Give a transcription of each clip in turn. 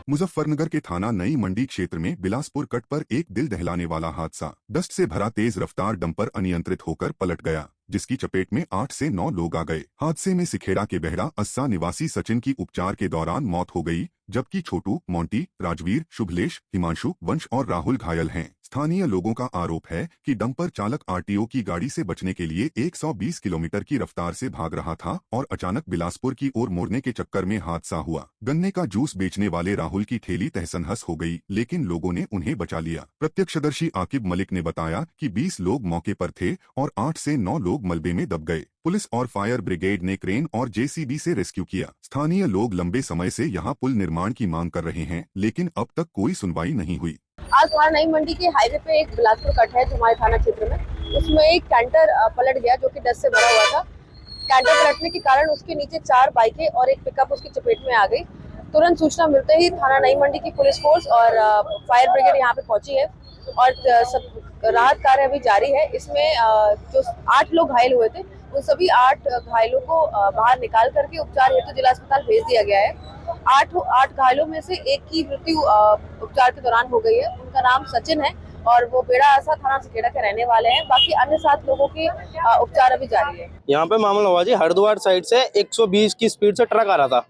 मुजफ्फरनगर के थाना नई मंडी क्षेत्र में बिलासपुर कट पर एक दिल दहलाने वाला हादसा। डस्ट से भरा तेज रफ्तार डंपर अनियंत्रित होकर पलट गया, जिसकी चपेट में 8 से 9 लोग आ गए। हादसे में सिखेड़ा के बेहड़ा अस्सा निवासी सचिन की उपचार के दौरान मौत हो गई, जबकि छोटू, मोंटी, राजवीर, शुभलेश, हिमांशु, वंश और राहुल घायल हैं। स्थानीय लोगों का आरोप है कि डंपर चालक आरटीओ की गाड़ी से बचने के लिए 120 किलोमीटर की रफ्तार से भाग रहा था और अचानक बिलासपुर की ओर मोड़ने के चक्कर में हादसा हुआ। गन्ने का जूस बेचने वाले राहुल की ठेली तहस-नहस हो गई, लेकिन लोगों ने उन्हें बचा लिया। प्रत्यक्षदर्शी आकिब मलिक ने बताया कि 20 लोग मौके पर थे और 8 से 9 लोग मलबे में दब गए। पुलिस और फायर ब्रिगेड ने क्रेन और जेसीबी से रेस्क्यू किया। स्थानीय लोग लंबे समय से यहां पुल निर्माण की मांग कर रहे हैं, लेकिन अब तक कोई सुनवाई नहीं हुई। आज थाना नई मंडी के हाईवे पे एक बिलासपुर कट है हमारे थाना क्षेत्र में। उसमें एक कैंटर पलट गया जो कि डस्ट से भरा हुआ था। कैंटर पलटने के कारण उसके नीचे 4 बाइकें और एक पिकअप उसकी चपेट में आ गई। तुरंत सूचना मिलते ही थाना नई मंडी की पुलिस फोर्स और फायर ब्रिगेड यहाँ पे पहुंची है और सब राहत कार्य अभी जारी है। इसमें जो 8 लोग घायल हुए थे उन सभी 8 घायलों को बाहर निकाल करके उपचार हेतु जिला अस्पताल भेज दिया गया है। 8 घायलों में से एक की मृत्यु उपचार के दौरान हो गई है। उनका नाम सचिन है और वो बेड़ा आसा थाना सिखेड़ा के रहने वाले हैं। बाकी अन्य 7 लोगों के उपचार अभी जारी है। यहाँ पे मामला हुआ जी, हरिद्वार साइड से 120 की स्पीड से ट्रक आ रहा था।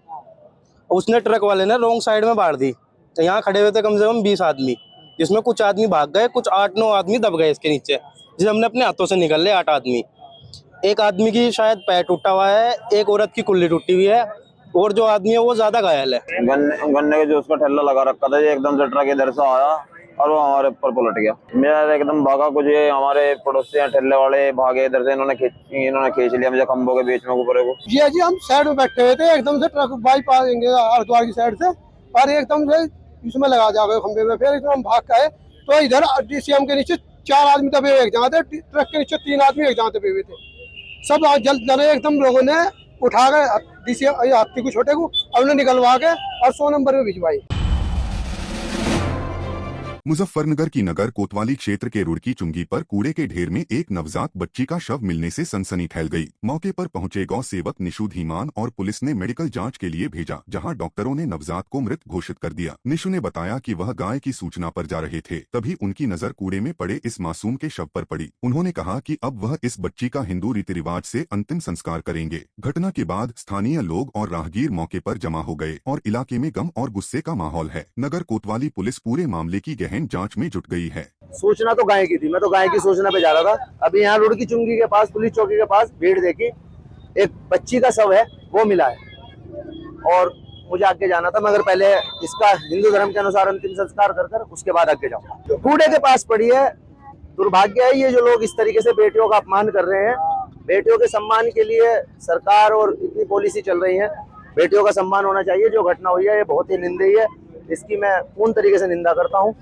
उसने ट्रक वाले ने रॉन्ग साइड में बाढ़ दी। तो यहाँ खड़े हुए थे कम से कम 20 आदमी, जिसमें कुछ आदमी भाग गए, कुछ 8-9 आदमी दब गए इसके नीचे, जिसे हमने अपने हाथों से निकाल लिया 8 आदमी। एक आदमी की शायद पैर टूटा हुआ है, एक औरत की कुल्ली टूटी हुई है और जो आदमी है वो ज्यादा घायल है। गन्ने के जूस का ठेला लगा रखा था, एकदम से ट्रक इधर से आया और वो हमारे ऊपर पलट गया। मेरा एकदम भागा, कुछ हमारे पड़ोसी हैं ठेले वाले भागे इधर से, इन्होंने खींच लिया मुझे खंभों के बीच में ऊपर को। जी हम साइड में बैठे हुए थे, एकदम से ट्रक बाइक आएंगे हरिद्वार की साइड से और एकदम से इसमें लगा जा गए खंभे में। फिर इसमें हम भाग गए तो इधर डीसीएम के नीचे 4 आदमी दबे हुए एक जगह थे, ट्रक के नीचे 3 आदमी एक जगह दबे हुए थे। सब जल्द जल्द एकदम लोगों ने उठा गए डीसीएम हाथी को, छोटे को, और उन्हें निकलवा के और 100 नंबर में भिजवाई। मुजफ्फरनगर की नगर कोतवाली क्षेत्र के रुड़की चुंगी पर कूड़े के ढेर में एक नवजात बच्ची का शव मिलने से सनसनी फैल गई। मौके पर पहुंचे गौ सेवक निशु धीमान और पुलिस ने मेडिकल जांच के लिए भेजा, जहां डॉक्टरों ने नवजात को मृत घोषित कर दिया। निशु ने बताया कि वह गाय की सूचना पर जा रहे थे, तभी उनकी नजर कूड़े में पड़े इस मासूम के शव पर पड़ी। उन्होंने कहा कि अब वह इस बच्ची का हिंदू रीति रिवाज से अंतिम संस्कार करेंगे। घटना के बाद स्थानीय लोग और राहगीर मौके पर जमा हो गए और इलाके में गम और गुस्से का माहौल है। नगर कोतवाली पुलिस पूरे मामले की गहन जांच में जुट गई है। सूचना तो गाय की थी, मैं तो गाय की सूचना पे जा रहा था। अभी यहाँ रुड़की चुंगी के पास, पुलिस चौकी के पास भीड़ देखी, एक बच्ची का शव है वो मिला है और मुझे आगे जाना था, मगर पहले इसका हिंदू धर्म के अनुसार अंतिम संस्कार कर उसके बाद आगे जाऊंगा। कूड़े के पास पड़ी है। दुर्भाग्य है ये जो लोग इस तरीके से बेटियों का अपमान कर रहे हैं। बेटियों के सम्मान के लिए सरकार और इतनी पॉलिसी चल रही है, बेटियों का सम्मान होना चाहिए। जो घटना हुई है ये बहुत ही निंदनीय है, इसकी मैं पूर्ण तरीके से निंदा करता हूँ।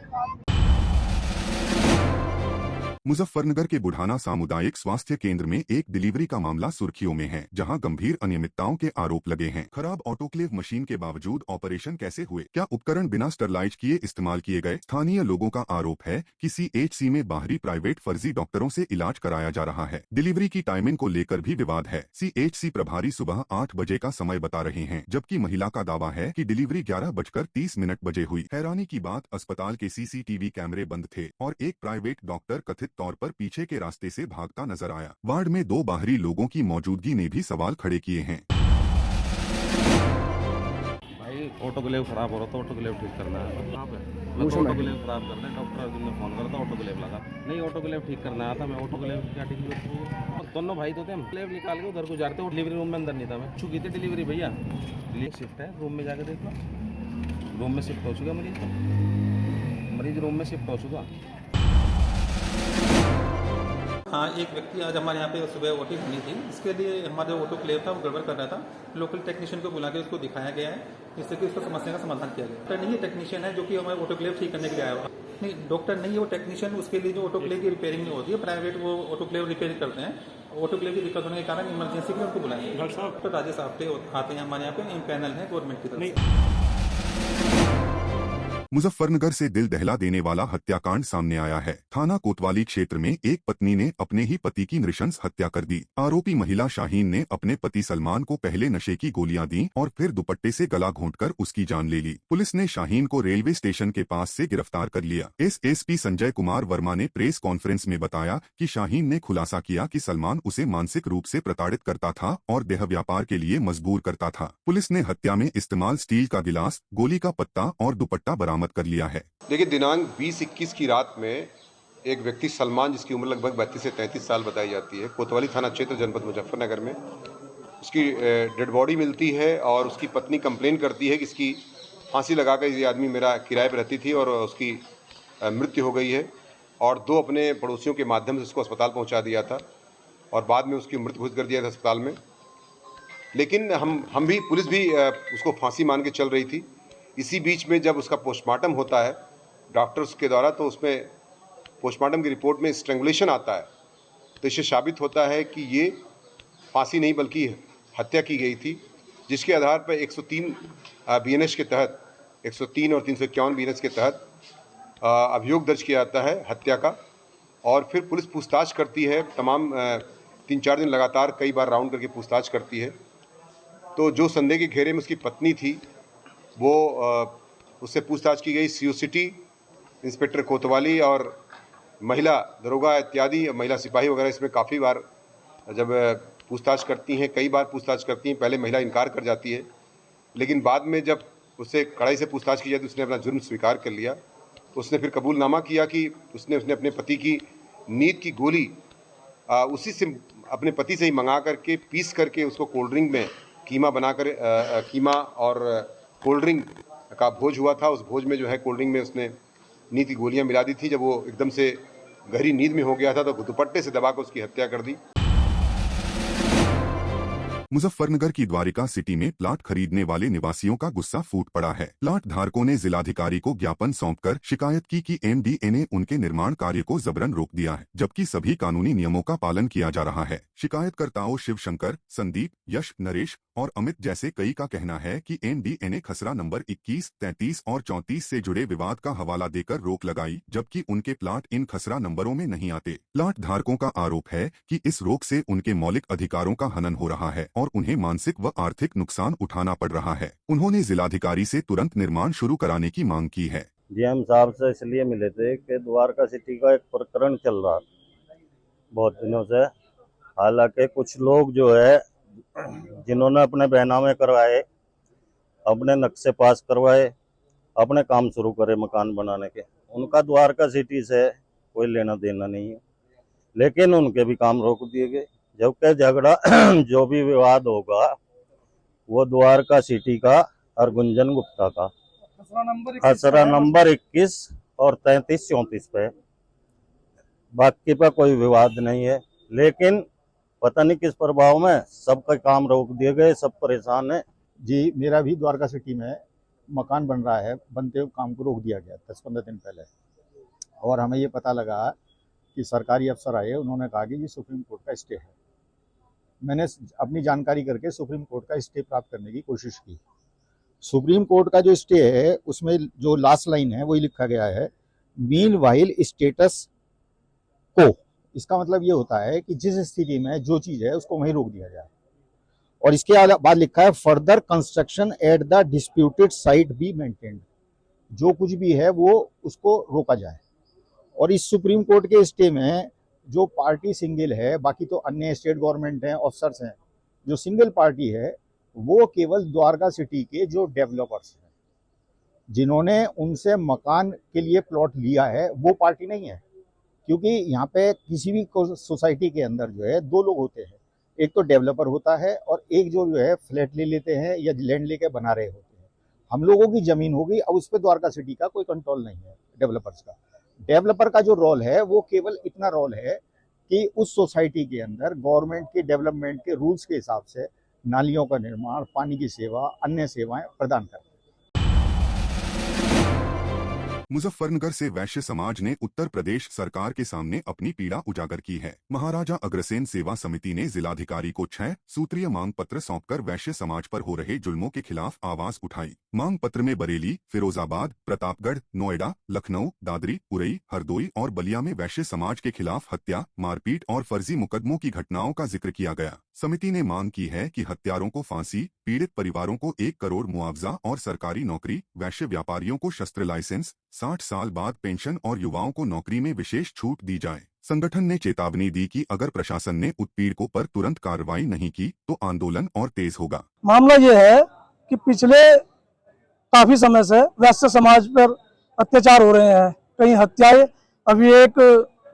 मुजफ्फरनगर के बुढ़ाना सामुदायिक स्वास्थ्य केंद्र में एक डिलीवरी का मामला सुर्खियों में है, जहां गंभीर अनियमितताओं के आरोप लगे हैं। खराब ऑटोक्लेव मशीन के बावजूद ऑपरेशन कैसे हुए? क्या उपकरण बिना स्टरलाइज किए इस्तेमाल किए गए? स्थानीय लोगों का आरोप है कि सीएचसी में बाहरी प्राइवेट फर्जी डॉक्टरों से इलाज कराया जा रहा है। डिलीवरी की टाइमिंग को लेकर भी विवाद है। सीएचसी प्रभारी सुबह 8 बजे का समय बता रहे हैं, जबकि महिला का दावा है कि डिलीवरी 11:30 बजे हुई। हैरानी की बात, अस्पताल के सीसीटीवी कैमरे बंद थे और एक प्राइवेट डॉक्टर कथित तौर पर पीछे के रास्ते से भागता नजर आया। वार्ड में 2 बाहरी लोगों की मौजूदगी ने भी सवाल खड़े किए हैं। भाई ऑटोक्लेव खराब हो रहा था, ऑटोक्लेव ठीक करना है। कहाँ पे? मैं तो ऑटोक्लेव खराब करना है, डॉक्टर अर्जुन ने फोन करा था, ऑटोक्लेव लगा नहीं, ऑटोक्लेव ठीक करना आया था। मैं ऑटोक्लेव क्या ठीक करती, दोनों भाई तो थे, हम क्लेव निकाल के उधर को जा रहे थे। डिलीवरी रूम में अंदर नहीं था, मैं छुकी थी डिलीवरी भैया। शिफ्ट है, रूम में जाकर देख लो, रूम में शिफ्ट हो चुका मरीज रूम में शिफ्ट हो चुका। हाँ, एक व्यक्ति आज हमारे यहाँ पे सुबह ओटी होनी थी, इसके लिए हमारा जो ऑटोक्लेव था वो गड़बड़ कर रहा था। लोकल टेक्नीशियन को बुला के उसको दिखाया गया है, जिससे कि उसको समस्या का समाधान किया गया। डॉक्टर नहीं, टेक्नीशियन है जो कि हमारे ऑटोक्लेव ठीक करने के लिए आया हुआ। नहीं, डॉक्टर नहीं है वो टेक्नीशियन, उसके लिए जो ऑटोक्लेव की रिपेयरिंग नहीं होती है, प्राइवेट वो ऑटोक्लेव रिपेयर करते हैं। ऑटोक्लेव की दिक्कत होने के कारण इमरजेंसी के लिए उनको बुलाएंगे। डॉक्टर साहब तो राजेश साहब आते हैं हमारे यहाँ पे, पैनल है गवर्नमेंट की तरफ से। मुजफ्फरनगर से दिल दहला देने वाला हत्याकांड सामने आया है। थाना कोतवाली क्षेत्र में एक पत्नी ने अपने ही पति की नृशंस हत्या कर दी। आरोपी महिला शाहीन ने अपने पति सलमान को पहले नशे की गोलियां दी और फिर दुपट्टे से गला घोंटकर उसकी जान ले ली। पुलिस ने शाहीन को रेलवे स्टेशन के पास से गिरफ्तार कर लिया। एसएसपी संजय कुमार वर्मा ने प्रेस कॉन्फ्रेंस में बताया कि शाहीन ने खुलासा किया कि सलमान उसे मानसिक रूप से प्रताड़ित करता था और देह व्यापार के लिए मजबूर करता था। पुलिस ने हत्या में इस्तेमाल स्टील का गिलास, गोली का पत्ता और दुपट्टा बरामद कर लिया है। देखिए, दिनांक 20-21 की रात में एक व्यक्ति सलमान, जिसकी उम्र लगभग 32 से 33 साल बताई जाती है, कोतवाली थाना क्षेत्र जनपद मुजफ्फरनगर में उसकी डेड बॉडी मिलती है और उसकी पत्नी कंप्लेन करती है कि इसकी फांसी लगाकर ये आदमी मेरा किराए पर रहती थी और उसकी मृत्यु हो गई है, और 2 अपने पड़ोसियों के माध्यम से उसको अस्पताल पहुंचा दिया था और बाद में उसकी मृत्यु घोषित कर दिया था अस्पताल में। लेकिन हम भी, पुलिस भी उसको फांसी मान के चल रही थी। इसी बीच में जब उसका पोस्टमार्टम होता है डॉक्टर्स के द्वारा, तो उसमें पोस्टमार्टम की रिपोर्ट में स्ट्रैंगुलेशन आता है, तो इससे साबित होता है कि ये फांसी नहीं बल्कि हत्या की गई थी, जिसके आधार पर 103 बीएनएस के तहत, 103 और 351 बीएनएस के तहत अभियोग दर्ज किया जाता है हत्या का। और फिर पुलिस पूछताछ करती है, तमाम 3-4 दिन लगातार कई बार राउंड करके पूछताछ करती है। तो जो संदेह के घेरे में उसकी पत्नी थी, वो उससे पूछताछ की गई। सीओ सिटी इंस्पेक्टर कोतवाली और महिला दरोगा इत्यादि, महिला सिपाही वगैरह इसमें काफ़ी बार जब पूछताछ करती हैं, कई बार पूछताछ करती हैं। पहले महिला इनकार कर जाती है, लेकिन बाद में जब उससे कड़ाई से पूछताछ की जाती है, उसने अपना जुर्म स्वीकार कर लिया। उसने फिर कबूलनामा किया कि उसने अपने पति की नींद की गोली उसी से, अपने पति से ही मंगा करके, पीस करके उसको कोल्ड ड्रिंक में कीमा बनाकर, कीमा और कोल्ड ड्रिंक का भोज हुआ था। उस भोज में जो है कोल्ड ड्रिंक में उसने नींद की गोलियां मिला दी थी। जब वो एकदम से गहरी नींद में हो गया था, तो दुपट्टे से दबाकर उसकी हत्या कर दी। मुजफ्फरनगर की द्वारिका सिटी में प्लाट खरीदने वाले निवासियों का गुस्सा फूट पड़ा है। प्लाट धारकों ने जिलाधिकारी को ज्ञापन सौंपकर शिकायत की कि एमडीए ने उनके निर्माण कार्य को जबरन रोक दिया है, जबकि सभी कानूनी नियमों का पालन किया जा रहा है। शिकायतकर्ताओं शिवशंकर, संदीप, यश, नरेश और अमित जैसे कई का कहना है कि एनडीए ने खसरा नंबर 21, 33 और 34 से जुड़े विवाद का हवाला देकर रोक लगाई, जबकि उनके प्लाट इन खसरा नंबरों में नहीं आते। प्लाट धारकों का आरोप है कि इस रोक से उनके मौलिक अधिकारों का हनन हो रहा है और उन्हें मानसिक व आर्थिक नुकसान उठाना पड़ रहा है। उन्होंने जिलाधिकारी से तुरंत निर्माण शुरू कराने की मांग की है। डीएम साहब से इसलिए मिले थे कि द्वारका सिटी का एक प्रकरण चल रहा बहुत दिनों से। हालांकि कुछ लोग जो है, जिन्होंने अपने बहनामे करवाए, अपने नक्शे पास करवाए, अपने काम शुरू करे मकान बनाने के, उनका द्वारका सिटी से कोई लेना देना नहीं है, लेकिन उनके भी काम रोक दिए गए। जबकि झगड़ा जो भी विवाद होगा वो द्वारका सिटी का और गुंजन गुप्ता का खसरा नंबर 21 और 33-34 पे, बाकी पे कोई विवाद नहीं है। लेकिन पता नहीं किस प्रभाव में सबका काम रोक दिए गए, सब परेशान है। जी, मेरा भी द्वारका सिटी में मकान बन रहा है, बनते हुए काम को रोक दिया गया 10-15 दिन पहले। और हमें ये पता लगा कि सरकारी अफसर आए, उन्होंने कहा कि ये सुप्रीम कोर्ट का स्टे है। मैंने अपनी जानकारी करके सुप्रीम कोर्ट का स्टे प्राप्त करने की कोशिश की। सुप्रीम कोर्ट का जो स्टे है, उसमें जो लास्ट लाइन है वही लिखा गया है, मीन वाइल स्टेटस को। इसका मतलब ये होता है कि जिस स्थिति में जो चीज़ है उसको वहीं रोक दिया जाए। और इसके बाद लिखा है, further construction at the disputed site be maintained. जो कुछ भी है वो उसको रोका जाए। और इस सुप्रीम कोर्ट के स्टे में जो पार्टी सिंगल है, बाकी तो अन्य स्टेट गवर्नमेंट हैं, ऑफिसर्स हैं, जो सिंगल पार्टी है वो केवल द्वारका सिटी के जो डेवलपर्स हैं, जिन्होंने उनसे मकान के लिए प्लॉट लिया है, वो पार्टी नहीं है। क्योंकि यहाँ पे किसी भी सोसाइटी के अंदर जो है 2 लोग होते हैं, एक तो डेवलपर होता है और एक जो है फ्लैट ले लेते हैं या लैंड लेके बना रहे होते हैं। हम लोगों की जमीन होगी, अब उस पर द्वारका सिटी का कोई कंट्रोल नहीं है डेवलपर्स का। डेवलपर का जो रोल है वो केवल इतना रोल है कि उस सोसाइटी के अंदर गवर्नमेंट के डेवलपमेंट के रूल्स के हिसाब से नालियों का निर्माण, पानी की सेवा, अन्य सेवाएं प्रदान करें। मुजफ्फरनगर से वैश्य समाज ने उत्तर प्रदेश सरकार के सामने अपनी पीड़ा उजागर की है। महाराजा अग्रसेन सेवा समिति ने जिलाधिकारी को 6 सूत्रीय मांग पत्र सौंपकर वैश्य समाज पर हो रहे जुल्मों के खिलाफ आवाज उठाई। मांग पत्र में बरेली, फिरोजाबाद, प्रतापगढ़, नोएडा, लखनऊ, दादरी, उरई, हरदोई और बलिया में वैश्य समाज के खिलाफ हत्या, मारपीट और फर्जी मुकदमों की घटनाओं का जिक्र किया गया। समिति ने मांग की है कि हत्यारों को फांसी, पीड़ित परिवारों को 1 करोड़ मुआवजा और सरकारी नौकरी, वैश्य व्यापारियों को शस्त्र लाइसेंस, 60 साल बाद पेंशन और युवाओं को नौकरी में विशेष छूट दी जाए। संगठन ने चेतावनी दी कि अगर प्रशासन ने उत्पीड़कों पर तुरंत कार्रवाई नहीं की तो आंदोलन और तेज होगा। मामला ये है कि पिछले काफी समय से वैश्य समाज पर अत्याचार हो रहे हैं, कहीं हत्याएं, अभी एक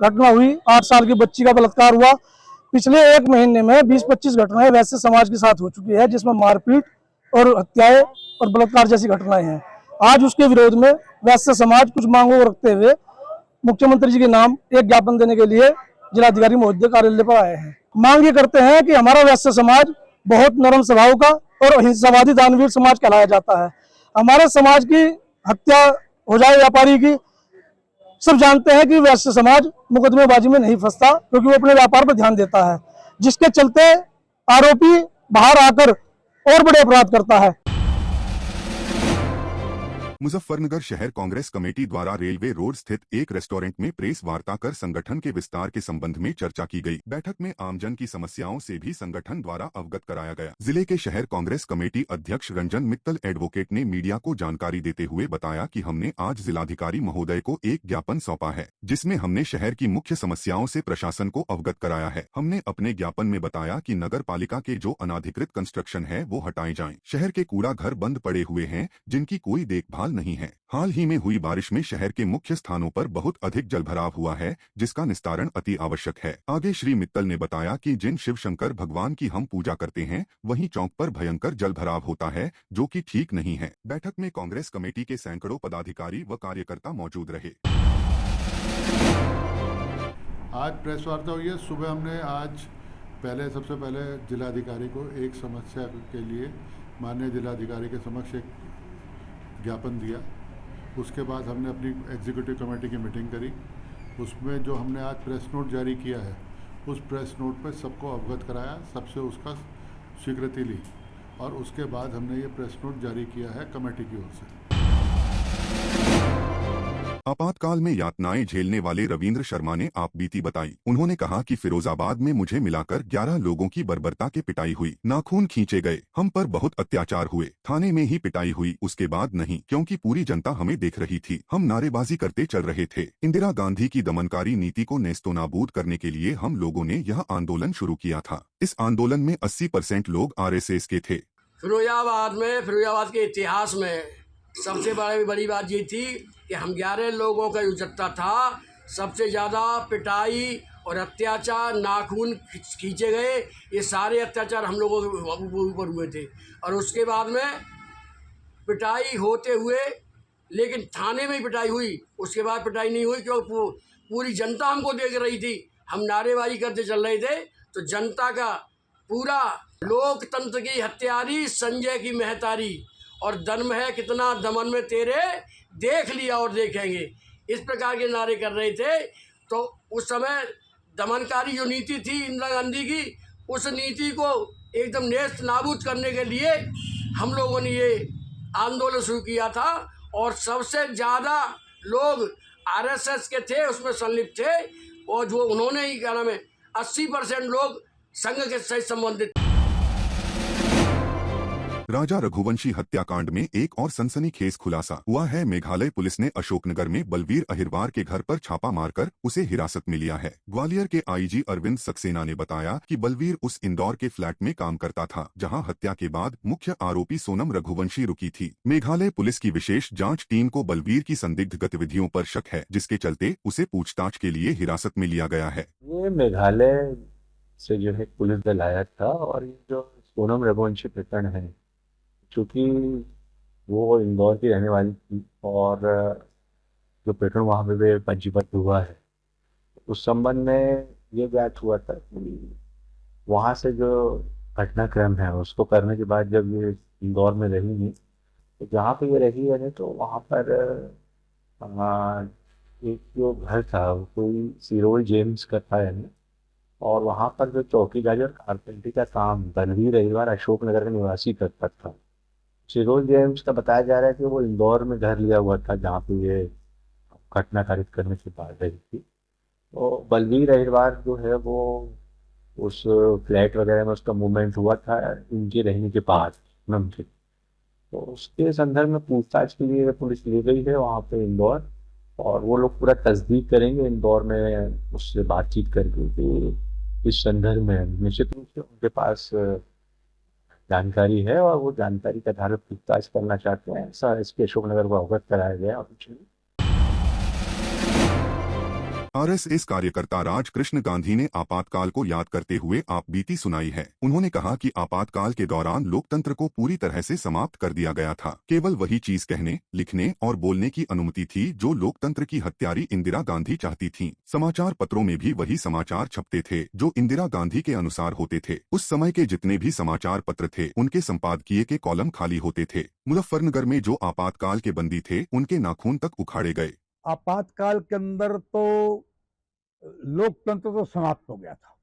घटना हुई, 8 साल की बच्ची का बलात्कार हुआ। पिछले 1 महीने में 20-25 घटनाएं वैश्य समाज के साथ हो चुकी है, जिसमें मारपीट और हत्याएं और बलात्कार जैसी घटनाएं हैं। आज उसके विरोध में वैश्य समाज कुछ मांगों को रखते हुए मुख्यमंत्री जी के नाम एक ज्ञापन देने के लिए जिलाधिकारी महोदय कार्यालय पर आए हैं। मांग ये करते हैं कि हमारा वैश्य समाज बहुत नरम स्वभाव का और अहिंसावादी दानवीर समाज कहलाया जाता है। हमारे समाज की हत्या हो जाए व्यापारी की, सब जानते हैं कि वैश्य समाज मुकदमेबाजी में नहीं फंसता, क्योंकि वो अपने व्यापार पर ध्यान देता है, जिसके चलते आरोपी बाहर आकर और बड़े अपराध करता है। मुजफ्फरनगर शहर कांग्रेस कमेटी द्वारा रेलवे रोड स्थित एक रेस्टोरेंट में प्रेस वार्ता कर संगठन के विस्तार के संबंध में चर्चा की गई। बैठक में आमजन की समस्याओं से भी संगठन द्वारा अवगत कराया गया। जिले के शहर कांग्रेस कमेटी अध्यक्ष रंजन मित्तल एडवोकेट ने मीडिया को जानकारी देते हुए बताया कि हमने आज जिलाधिकारी महोदय को एक ज्ञापन सौंपा है, जिसमें हमने शहर की मुख्य समस्याओं से प्रशासन को अवगत कराया है। हमने अपने ज्ञापन में बताया कि नगर पालिका के जो अनाधिकृत कंस्ट्रक्शन है वो हटाए जाएं। शहर के कूड़ा घर बंद पड़े हुए हैं, जिनकी कोई देखभाल नहीं है। हाल ही में हुई बारिश में शहर के मुख्य स्थानों पर बहुत अधिक जलभराव हुआ है, जिसका निस्तारण अति आवश्यक है। आगे श्री मित्तल ने बताया कि जिन शिव शंकर भगवान की हम पूजा करते हैं, वहीं चौक पर भयंकर जलभराव होता है, जो कि ठीक नहीं है। बैठक में कांग्रेस कमेटी के सैकड़ों पदाधिकारी व कार्यकर्ता मौजूद रहे। आज प्रेस वार्ता हुई है। सुबह हमने आज सबसे पहले जिलाधिकारी को एक समस्या के लिए माननीय जिलाधिकारी के समक्ष एक ज्ञापन दिया। उसके बाद हमने अपनी एग्जीक्यूटिव कमेटी की मीटिंग करी। उसमें जो हमने आज प्रेस नोट जारी किया है, उस प्रेस नोट पर सबको अवगत कराया, सबसे उसका स्वीकृति ली और उसके बाद हमने ये प्रेस नोट जारी किया है कमेटी की ओर से। आपातकाल में यातनाएं झेलने वाले रविंद्र शर्मा ने आप बीती बताई। उन्होंने कहा कि फिरोजाबाद में मुझे मिलाकर 11 लोगों की बर्बरता के पिटाई हुई, नाखून खींचे गए, हम पर बहुत अत्याचार हुए, थाने में ही पिटाई हुई, उसके बाद नहीं, क्योंकि पूरी जनता हमें देख रही थी। हम नारेबाजी करते चल रहे थे। इंदिरा गांधी की दमनकारी नीति को नेस्तोनाबूद करने के लिए हम लोगों ने यह आंदोलन शुरू किया था। इस आंदोलन में 80% लोग RSS के थे। फिरोजाबाद के इतिहास में सबसे बड़ी बात ये थी कि हम 11 लोगों का जो जत्था था, सबसे ज़्यादा पिटाई और अत्याचार, नाखून खींचे गए, ये सारे अत्याचार हम लोगों के ऊपर हुए थे। और उसके बाद में पिटाई होते हुए, लेकिन थाने में ही पिटाई हुई, उसके बाद पिटाई नहीं हुई, क्योंकि पूरी जनता हमको देख रही थी। हम नारेबाजी करते चल रहे थे, तो जनता का पूरा लोकतंत्र की हत्यारी, संजय की महतारी और दम है कितना दमन में तेरे, देख लिया और देखेंगे, इस प्रकार के नारे कर रहे थे। तो उस समय दमनकारी जो नीति थी इंदिरा गांधी की, उस नीति को एकदम नेस्त नाबूद करने के लिए हम लोगों ने ये आंदोलन शुरू किया था। और सबसे ज़्यादा लोग RSS के थे, उसमें संलिप्त थे, और जो उन्होंने ही क्या नाम है 80% लोग संघ के सहित संबंधित। राजा रघुवंशी हत्याकांड में एक और सनसनीखेज खुलासा हुआ है। मेघालय पुलिस ने अशोकनगर में बलवीर अहिरवार के घर पर छापा मारकर उसे हिरासत में लिया है। ग्वालियर के IG अरविंद सक्सेना ने बताया कि बलवीर उस इंदौर के फ्लैट में काम करता था, जहां हत्या के बाद मुख्य आरोपी सोनम रघुवंशी रुकी थी। मेघालय पुलिस की विशेष जांच टीम को बलवीर की संदिग्ध गतिविधियों पर शक है, जिसके चलते उसे पूछताछ के लिए हिरासत में लिया गया है। ये मेघालय से जो है पुलिस दल आया था, और ये जो सोनम रघुवंशी प्रकरण है, चूँकि वो इंदौर की रहने वाली थी और जो प्रकरण वहाँ पे पंजीबद्ध हुआ है, उस संबंध में ये ज्ञात हुआ था कि वहाँ से जो घटनाक्रम है उसको करने के बाद जब ये इंदौर में रही, तो जहाँ पे ये रही है तो वहाँ पर एक जो घर था वो कोई सिरोल जेम्स का था यानी, और वहाँ पर जो चौकीदारी और कारपेंटरी का काम बलवीर रविवार अशोकनगर का निवासी करता था। सिरोल जेम्स का बताया जा रहा है कि वो इंदौर में घर लिया हुआ था जहाँ पे ये घटना कारित करने की बात रही थी। तो बलवीर अहिरवार जो है वो उस फ्लैट वगैरह में उसका मूवमेंट हुआ था इनके रहने के बाद उनके, तो उसके संदर्भ में पूछताछ के लिए पुलिस ले गई है वहाँ पे इंदौर, और वो लोग पूरा तस्दीक करेंगे इंदौर में उससे बातचीत करके कि इस संदर्भ में निश्चित रूप से उनके पास जानकारी है और वो जानकारी के आधार पर पूछताछ करना चाहते हैं, ऐसा एसपी अशोकनगर को अवगत कराया गया है। आरएसएस कार्यकर्ता राजकृष्ण गांधी ने आपातकाल को याद करते हुए आप बीती सुनाई है। उन्होंने कहा कि आपातकाल के दौरान लोकतंत्र को पूरी तरह से समाप्त कर दिया गया था। केवल वही चीज कहने, लिखने और बोलने की अनुमति थी जो लोकतंत्र की हत्यारी इंदिरा गांधी चाहती थीं। समाचार पत्रों में भी वही समाचार छपते थे जो इंदिरा गांधी के अनुसार होते थे। उस समय के जितने भी समाचार पत्र थे उनके संपादकीय के कॉलम खाली होते थे। मुजफ्फरनगर में जो आपातकाल के बंदी थे उनके नाखून तक उखाड़े गए। आपातकाल के अंदर तो लोकतंत्र तो समाप्त हो गया था,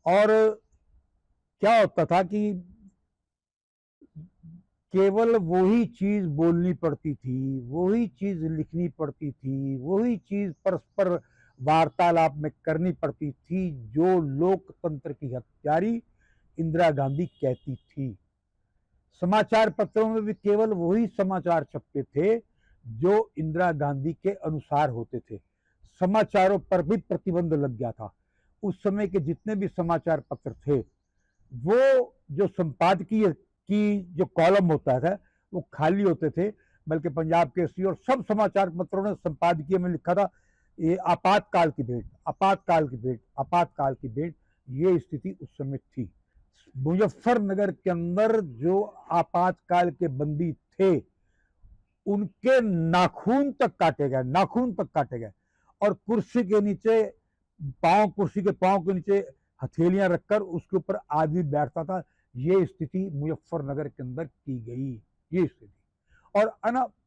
और क्या होता था कि केवल वही चीज बोलनी पड़ती थी, वही चीज लिखनी पड़ती थी, वही चीज परस्पर वार्तालाप में करनी पड़ती थी जो लोकतंत्र की हत्यारी इंदिरा गांधी कहती थी। समाचार पत्रों में भी केवल वही समाचार छपते थे जो इंदिरा गांधी के अनुसार होते थे। समाचारों पर भी प्रतिबंध लग गया था। उस समय के जितने भी समाचार पत्र थे वो जो संपादकीय की जो कॉलम होता था वो खाली होते थे, बल्कि पंजाब केसरी और सब समाचार पत्रों ने संपादकीय में लिखा था ये आपातकाल की भेंट, आपातकाल की भेंट, आपातकाल की भेंट। ये स्थिति उस समय थी। मुजफ्फरनगर के अंदर जो आपातकाल के बंदी थे उनके नाखून तक काटे गए, नाखून तक काटे गए, और कुर्सी के नीचे कुर्सी के पांव के नीचे हथेलियां रखकर उसके ऊपर आदमी बैठता था। ये स्थिति मुजफ्फरनगर के अंदर की गई, ये स्थिति। और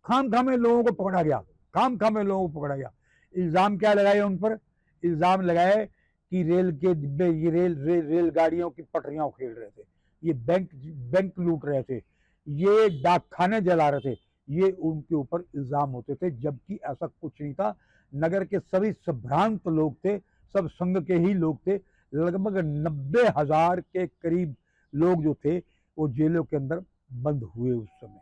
खाम खामे लोगों को पकड़ा गया, खाम खामे लोगों को पकड़ा गया। इल्जाम क्या लगाए उन पर? इल्जाम लगाए कि रेल के डिब्बे, ये रेलगाड़ियों की पटरियां उखेड़ रहे थे, ये बैंक लूट रहे थे, ये डाकखाने जला रहे थे। ये उनके ऊपर इल्जाम होते थे, जबकि ऐसा कुछ नहीं था। नगर के सभी संभ्रांत लोग थे, सब संघ के ही लोग थे। लगभग 90,000 के करीब लोग जो थे वो जेलों के अंदर बंद हुए उस समय।